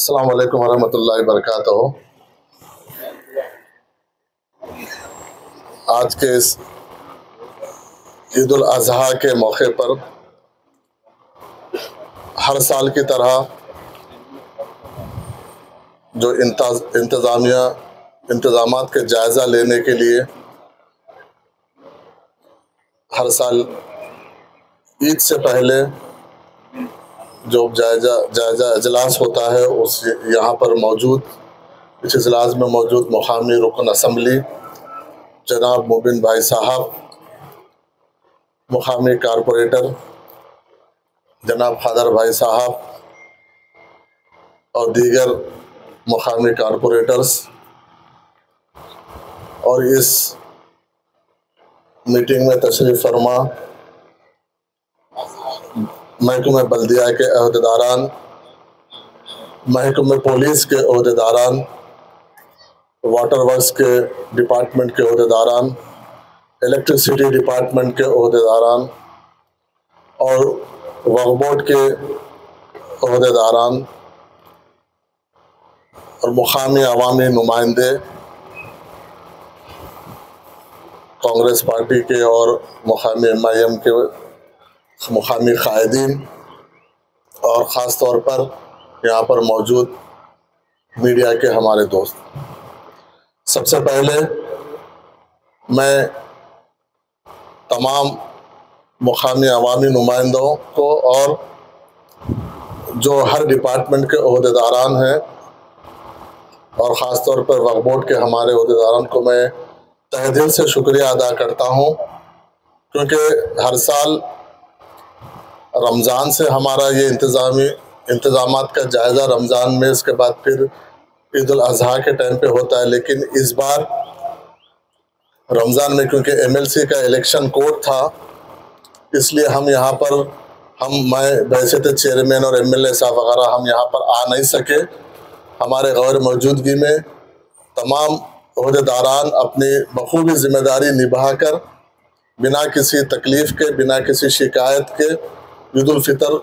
السلام علیکم ورحمۃ اللہ وبرکاتہ۔ آج کے اس عید الاضحیٰ کے موقع پر ہر سال کی طرح جو انتظامات کے جائزہ لینے کے لیے ہر سال عید سے پہلے جو جائزہ اجلاس ہوتا ہے یہاں پر موجود اس اجلاس میں موجود مقامی رکن اسمبلی جناب مبین بھائی صاحب، مقامی کارپوریٹر جناب خادر بھائی صاحب اور دیگر مقامی کارپوریٹرز، اور اس میٹنگ میں تشریف فرما محکمہ بلدیہ کے عہدیداران، محکمہ پولیس کے عہدیداران، واٹر ورکس کے ڈپارٹمنٹ کے عہدیداران، الیکٹرسٹی ڈپارٹمنٹ کے عہدیداران اور وقف بورڈ کے عہدیداران اور مقامی عوامی نمائندے، کانگریس پارٹی کے اور مقامی MIM کے مقامی قائدین، اور خاص طور پر یہاں پر موجود میڈیا کے ہمارے دوست، سب سے پہلے میں تمام مقامی عوامی نمائندوں کو اور جو ہر ڈپارٹمنٹ کے عہدیداران ہیں اور خاص طور پر وقف بورڈ کے ہمارے عہدیداران کو میں تہہ دل سے شکریہ ادا کرتا ہوں، کیونکہ ہر سال رمضان سے ہمارا یہ انتظامات کا جائزہ رمضان میں، اس کے بعد پھر عید الاضحیٰ کے ٹائم پہ ہوتا ہے، لیکن اس بار رمضان میں کیونکہ MLC کا الیکشن کوڈ تھا، اس لیے ہم یہاں پر میں بحیثیت چیئرمین اور MLA صاحب وغیرہ ہم یہاں پر آ نہیں سکے۔ ہمارے غیر موجودگی میں تمام عہدیداران اپنی بخوبی ذمہ داری نبھا کر بنا کسی تکلیف کے، بنا کسی شکایت کے عید الفطر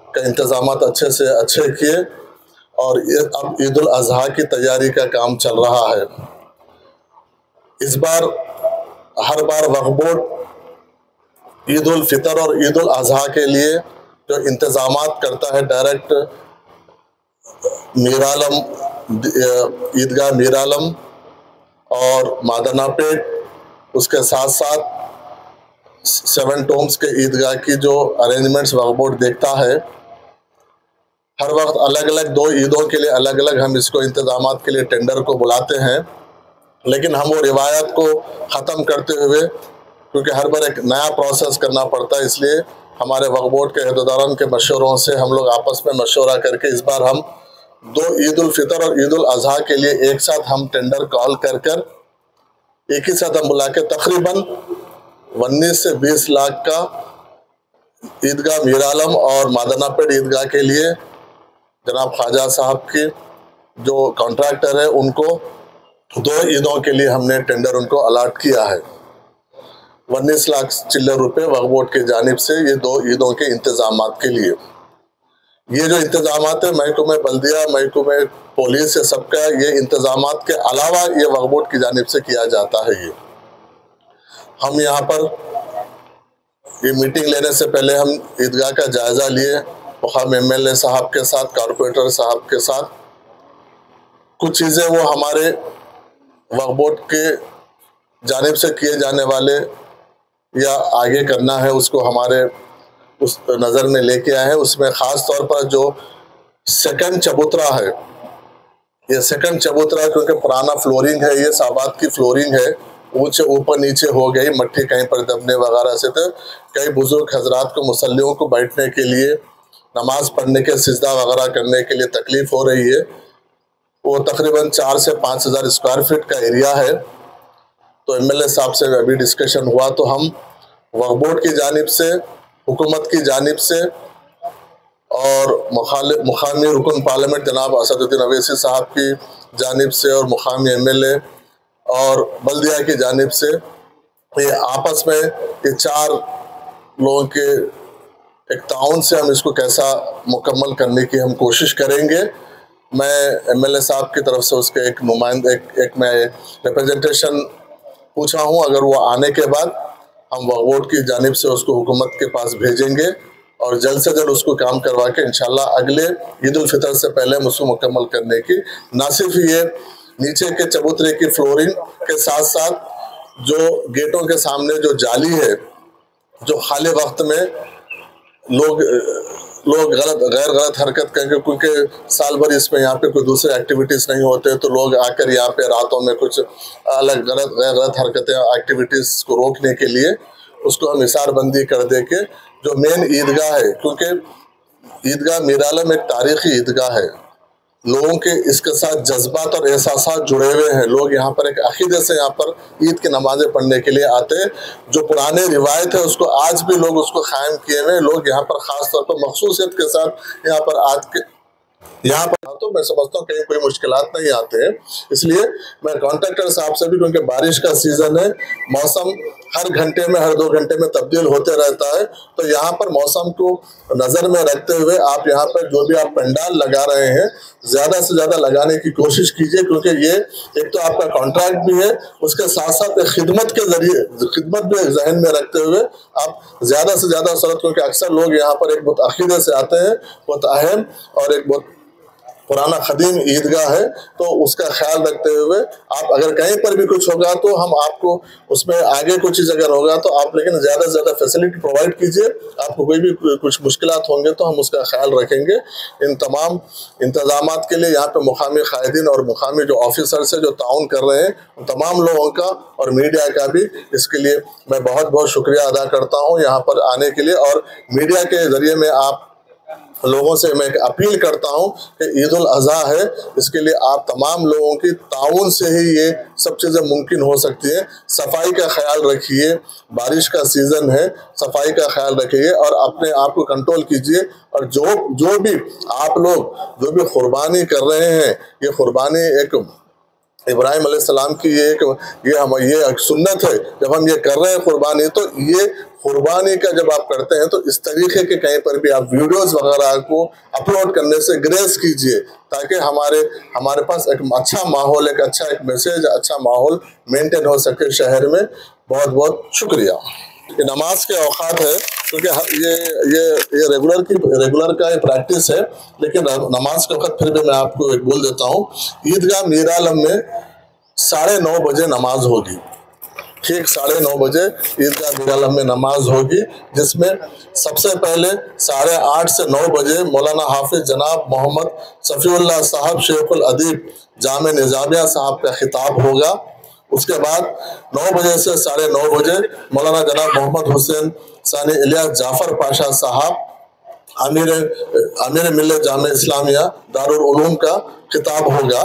کا انتظامات اچھے سے اچھے کیے، اور اب عید الاضحیٰ کی تیاری کا کام چل رہا ہے۔ اس بار ہر بار وقف بورڈ عید الفطر اور عید الاضحیٰ کے لیے جو انتظامات کرتا ہے، ڈائریکٹ میرالم عیدگاہ میرالم اور مادنا پیٹ، اس کے ساتھ ساتھ 7 ٹومز کے عیدگاہ کی جو ارینجمنٹس وقف بورڈ دیکھتا ہے، ہر وقت الگ الگ 2 عیدوں کے لیے الگ الگ ہم اس کو انتظامات کے لیے ٹینڈر کو بلاتے ہیں، لیکن ہم وہ روایت کو ختم کرتے ہوئے، کیونکہ ہر بار ایک نیا پروسیس کرنا پڑتا ہے، اس لیے ہمارے وقف بورڈ کے عہدیداران کے مشوروں سے ہم لوگ آپس میں مشورہ کر کے اس بار ہم 2 عید الفطر اور عید الاضحیٰ کے لیے ایک ساتھ ہم ٹینڈر کال کر ایک ہی ساتھ ہم بلا کے تقریباً 19 سے 20 لاکھ کا عیدگاہ میرالم اور مادنا پیٹ عیدگاہ کے لیے جناب خواجہ صاحب کی جو کانٹریکٹر ہے ان کو 2 عیدوں کے لیے ہم نے ٹینڈر ان کو الاٹ کیا ہے، 19 لاکھ چلر روپے وقف بورڈ کی جانب سے یہ 2 عیدوں کے انتظامات کے لیے۔ یہ جو انتظامات ہیں محکمہ بلدیہ، محکمہ پولیس، یہ سب کا یہ انتظامات کے علاوہ یہ وقف بورڈ کی جانب سے کیا جاتا ہے۔ ہم یہاں پر یہ میٹنگ لینے سے پہلے ہم عیدگاہ کا جائزہ لیے، مقامی MLA صاحب کے ساتھ، کارپوریٹر صاحب کے ساتھ، کچھ چیزیں وہ ہمارے وقف بورڈ کے جانب سے کیے جانے والے یا آگے کرنا ہے اس کو ہمارے اس نظر میں لے کے آئے ہیں۔ اس میں خاص طور پر جو سیکنڈ چبوترا ہے، یہ سیکنڈ چبوترا کیونکہ پرانا فلورنگ ہے، یہ سابات کی فلورنگ ہے، اونچے اوپر نیچے ہو گئی، مٹی کہیں پر دبنے وغیرہ سے، تو کئی بزرگ حضرات کو، مصلیوں کو بیٹھنے کے لیے، نماز پڑھنے کے سجدہ وغیرہ کرنے کے لیے تکلیف ہو رہی ہے۔ وہ تقریباً 4 سے 5 ہزار اسکوائر فٹ کا ایریا ہے، تو MLA صاحب سے ابھی ڈسکشن ہوا تو ہم وقف بورڈ کی جانب سے، حکومت کی جانب سے اور مقامی رکن پارلیمنٹ جناب اسد الدین اویسی صاحب کی جانب سے اور مقامی MLA اور بلدیہ کی جانب سے یہ آپس میں یہ 4 لوگوں کے ایک تعاون سے ہم اس کو کیسا مکمل کرنے کی ہم کوشش کریں گے، میں MLA صاحب کی طرف سے اس کے ایک نمائندہ ایک میں ریپرزنٹیشن پوچھا ہوں. اگر وہ آنے کے بعد ہم وقف بورڈ کی جانب سے اس کو حکومت کے پاس بھیجیں گے اور جلد سے جلد اس کو کام کروا کے انشاءاللہ اگلے عید الفطر سے پہلے ہم اس کو مکمل کرنے کی. نہ صرف یہ نیچے کے چبوترے کی فلورنگ کے ساتھ ساتھ جو گیٹوں کے سامنے جو جالی ہے جو خالی وقت میں لوگ غیر غلط حرکت کریں گے کیونکہ سال بھر اس میں یہاں پہ کوئی دوسرے ایکٹیویٹیز نہیں ہوتے تو لوگ آ کر یہاں پہ راتوں میں کچھ الگ غیر غلط حرکتیں ایکٹیویٹیز کو روکنے کے لیے اس کو ہم اثار بندی کر دے کے جو مین عیدگاہ ہے، کیونکہ عیدگاہ میرعالم ایک تاریخی عیدگاہ ہے، لوگوں کے اس کے ساتھ جذبات اور احساسات جڑے ہوئے ہیں. لوگ یہاں پر ایک عقیدے سے یہاں پر عید کی نمازیں پڑھنے کے لیے آتے ہیں. جو پرانے روایت ہے اس کو آج بھی لوگ اس کو قائم کیے ہوئے. لوگ یہاں پر خاص طور پر مخصوصیت کے ساتھ یہاں پر تو میں سمجھتا ہوں کہیں کوئی مشکلات نہیں آتے ہیں. اس لیے میں کانٹریکٹر صاحب سے بھی، کیونکہ بارش کا سیزن ہے، موسم ہر گھنٹے میں ہر 2 گھنٹے میں تبدیل ہوتے رہتا ہے، تو یہاں پر موسم کو نظر میں رکھتے ہوئے آپ یہاں پر جو بھی آپ پنڈال لگا رہے ہیں زیادہ سے زیادہ لگانے کی کوشش کیجئے، کیونکہ یہ ایک تو آپ کا کانٹریکٹ بھی ہے، اس کے ساتھ ساتھ ایک خدمت کے ذریعے خدمت بھی ذہن میں رکھتے ہوئے آپ زیادہ سے زیادہ صورت، کیونکہ اکثر لوگ یہاں پر ایک بہت عقیدے سے آتے ہیں، بہت اہم اور ایک بہت پرانا قدیم عیدگاہ ہے، تو اس کا خیال رکھتے ہوئے آپ اگر کہیں پر بھی کچھ ہوگا تو ہم آپ کو اس میں آگے کچھ چیز اگر ہوگا تو آپ لیکن زیادہ سے زیادہ فیسلٹی پرووائڈ کیجئے. آپ کو کوئی بھی کچھ مشکلات ہوں گے تو ہم اس کا خیال رکھیں گے. ان تمام انتظامات کے لیے یہاں پہ مقامی قائدین اور مقامی جو آفیسرز ہیں جو تعاون کر رہے ہیں ان تمام لوگوں کا اور میڈیا کا بھی اس کے لیے میں بہت بہت شکریہ ادا کرتا ہوں یہاں پر آنے کے لیے. اور میڈیا کے ذریعے میں آپ لوگوں سے میں ایک اپیل کرتا ہوں کہ عید الاضحیٰ ہے، اس کے لیے آپ تمام لوگوں کی تعاون سے ہی یہ سب چیزیں ممکن ہو سکتی ہیں. صفائی کا خیال رکھیے، بارش کا سیزن ہے، صفائی کا خیال رکھیے اور اپنے آپ کو کنٹرول کیجئے. اور جو بھی آپ لوگ جو بھی قربانی کر رہے ہیں، یہ قربانی ایک ابراہیم علیہ السلام کی یہ ایک سنت ہے. جب ہم یہ کر رہے ہیں قربانی، تو یہ قربانی کا جب آپ کرتے ہیں تو اس طریقے کے کہیں پر بھی آپ ویڈیوز وغیرہ کو اپلوڈ کرنے سے گریز کیجئے تاکہ ہمارے پاس ایک اچھا ماحول، ایک میسیج، اچھا ماحول مینٹین ہو سکے شہر میں. بہت بہت شکریہ. یہ نماز کے اوقات ہے کیونکہ یہ ریگولر کا یہ پریکٹس ہے، لیکن نماز کے وقت پھر بھی میں آپ کو ایک بول دیتا ہوں. عیدگاہ میرعالم میں 9:30 بجے نماز ہوگی، ٹھیک 9:30 بجے عیدگاہ میرعالم میں نماز ہوگی، جس میں سب سے پہلے 8:30 سے 9 بجے مولانا حافظ جناب محمد صفی اللہ صاحب شیخ الادیب جامع نظامیہ صاحب کا خطاب ہوگا. اس کے بعد 9 بجے سے 9:30 بجے مولانا جناب محمد حسین ثانی الیاس جعفر پاشا صاحب امیر ملت جامع اسلامیہ دارالعلوم کا خطاب ہوگا.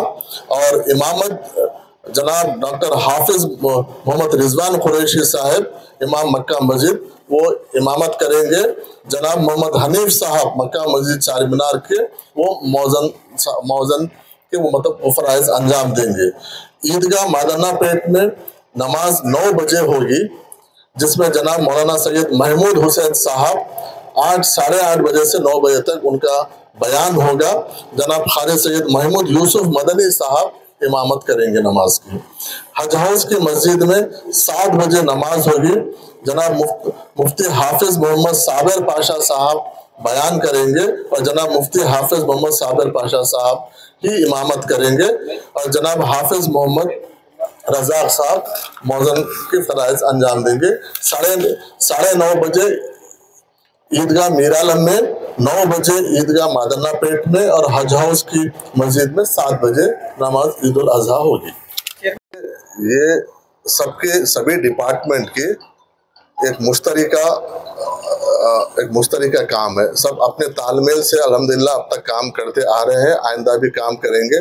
اور امامت جناب ڈاکٹر حافظ محمد رضوان قریشی صاحب امام مکہ مسجد وہ امامت کریں گے. جناب محمد حنیف صاحب مکہ مسجد چار مینار کے وہ موزن کے وہ فرائض انجام دیں گے. عیدگاہ مادانہ پیٹ میں نماز 9 بجے ہوگی، جس میں جناب مولانا سید محمود حسین صاحب 8:30 بجے سے 9 بجے تک ان کا بیان ہوگا. جناب خالد سید محمود یوسف مدنی صاحب امامت کریں گے نماز کی. حج ہاؤس کی مسجد میں 7 بجے نماز ہوگی. جناب مفتی حافظ محمد صابر پاشا صاحب بیان کریں گے اور جناب مفتی حافظ محمد صابر پاشا صاحب ہی امامت کریں گے اور جناب حافظ محمد رزاق صاحب موزن کے فرائض انجام دیں گے. 9:30 بجے عیدگاہ میرعالم میں، 9 بجے عیدگاہ مادانہ پیٹ میں اور حج ہاؤس کی مسجد میں 7 بجے نماز عید الاضحیٰ ہوگی. یہ سبھی ڈپارٹمنٹ کے ایک مشترکہ کام ہے. سب اپنے تال میل سے الحمدللہ اب تک کام کرتے آ رہے ہیں، آئندہ بھی کام کریں گے.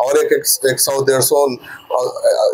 100-150